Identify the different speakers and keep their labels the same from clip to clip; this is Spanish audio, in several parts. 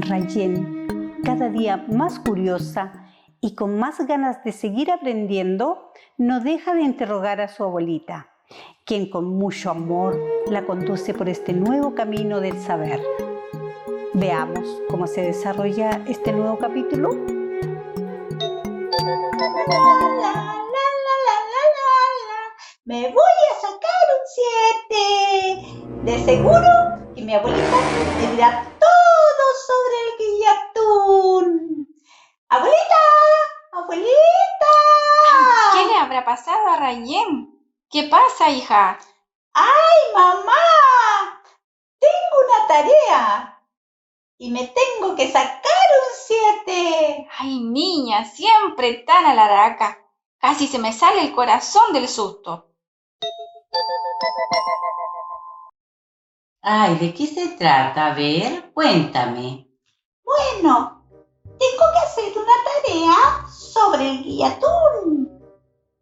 Speaker 1: Rayen, cada día más curiosa y con más ganas de seguir aprendiendo, no deja de interrogar a su abuelita, quien con mucho amor la conduce por este nuevo camino del saber. Veamos cómo se desarrolla este nuevo capítulo.
Speaker 2: Me voy a sacar un 7. De seguro que mi abuelita me dirá todo sobre el guillatún. ¡Abuelita! ¡Abuelita!
Speaker 3: ¿Qué le habrá pasado a Rayen? ¿Qué pasa, hija?
Speaker 2: ¡Ay, mamá! Tengo una tarea y me tengo que sacar un 7.
Speaker 3: Ay, niña, siempre tan alaraca. Casi se me sale el corazón del susto.
Speaker 4: Ay, ¿de qué se trata? A ver, cuéntame.
Speaker 2: Bueno, tengo que hacer una tarea sobre el guillatún.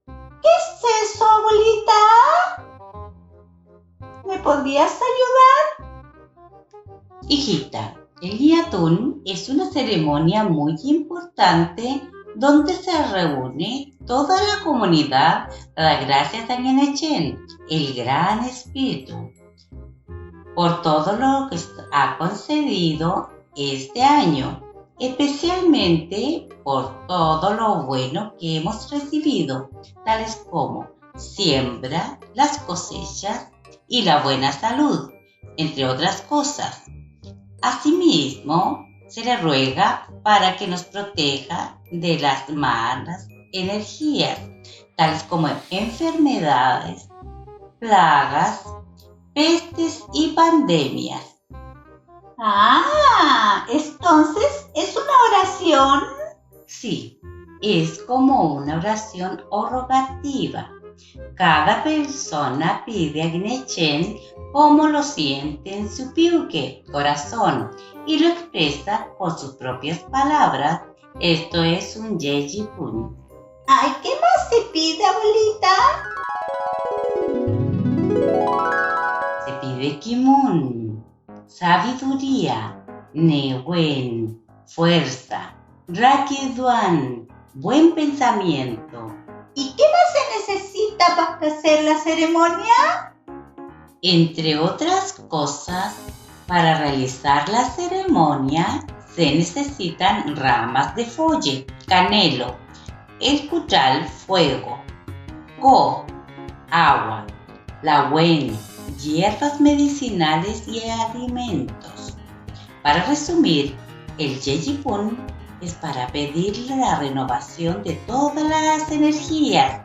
Speaker 2: ¿Qué es eso, abuelita? ¿Me podrías ayudar?
Speaker 4: Hijita, el guillatún es una ceremonia muy importante donde se reúne toda la comunidad a dar gracias a Ñañachén, el gran espíritu, por todo lo que ha concedido este año, especialmente por todo lo bueno que hemos recibido, tales como siembra, las cosechas y la buena salud, entre otras cosas. Asimismo, se le ruega para que nos proteja de las malas energías, tales como enfermedades, plagas, pestes y pandemias.
Speaker 2: Ah, entonces, ¿es una oración?
Speaker 4: Sí, es como una oración rogativa. Cada persona pide a Ñañachén cómo lo siente en su piuque, corazón, y lo expresa con sus propias palabras. Esto es un yeyipún.
Speaker 2: Ay, ¿qué más se pide, abuelita?
Speaker 4: Se pide kimun, sabiduría, newen, fuerza, rakiduan, buen pensamiento.
Speaker 2: ¿Y qué más se necesita para hacer la ceremonia?
Speaker 4: Entre otras cosas, para realizar la ceremonia se necesitan ramas de folle, canelo, el cuchal, fuego, co, agua, lahuén, hierbas medicinales y alimentos. Para resumir, el yeyipún es para pedir la renovación de todas las energías,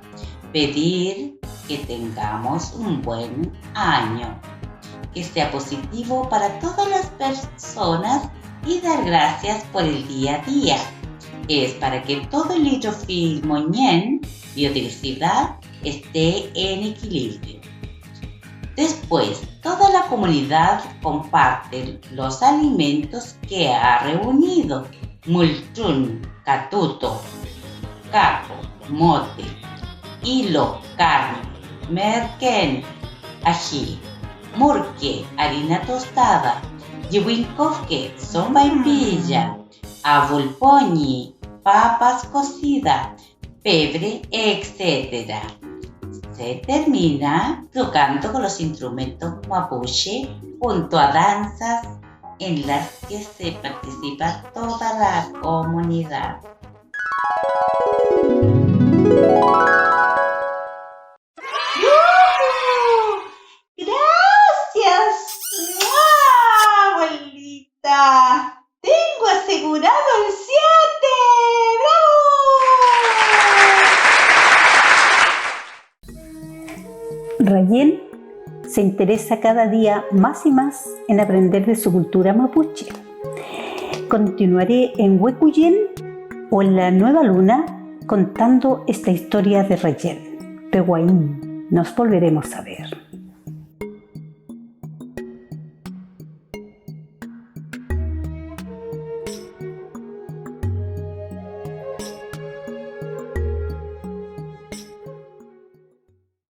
Speaker 4: pedir que tengamos un buen año, que sea positivo para todas las personas y dar gracias por el día a día. Es para que todo el hidrofismo ñen, biodiversidad, esté en equilibrio. Después, toda la comunidad comparte los alimentos que ha reunido: multrún, catuto, caco, mote, hilo, carne, merquén, ají, murque, harina tostada, yihuincofque, son vainilla, avulpoñi, papas cocidas, pebre, etc. Se termina tocando con los instrumentos mapuche junto a danzas en las que se participa toda la comunidad.
Speaker 2: ¡Gracias! ¡Mua, abuelita! ¡Tengo asegurado el 7! ¡Bravo!
Speaker 1: Rayen se interesa cada día más y más en aprender de su cultura mapuche. Continuaré en Huecuyen o en la Nueva Luna contando esta historia de Rayen. Pehuaín, nos volveremos a ver.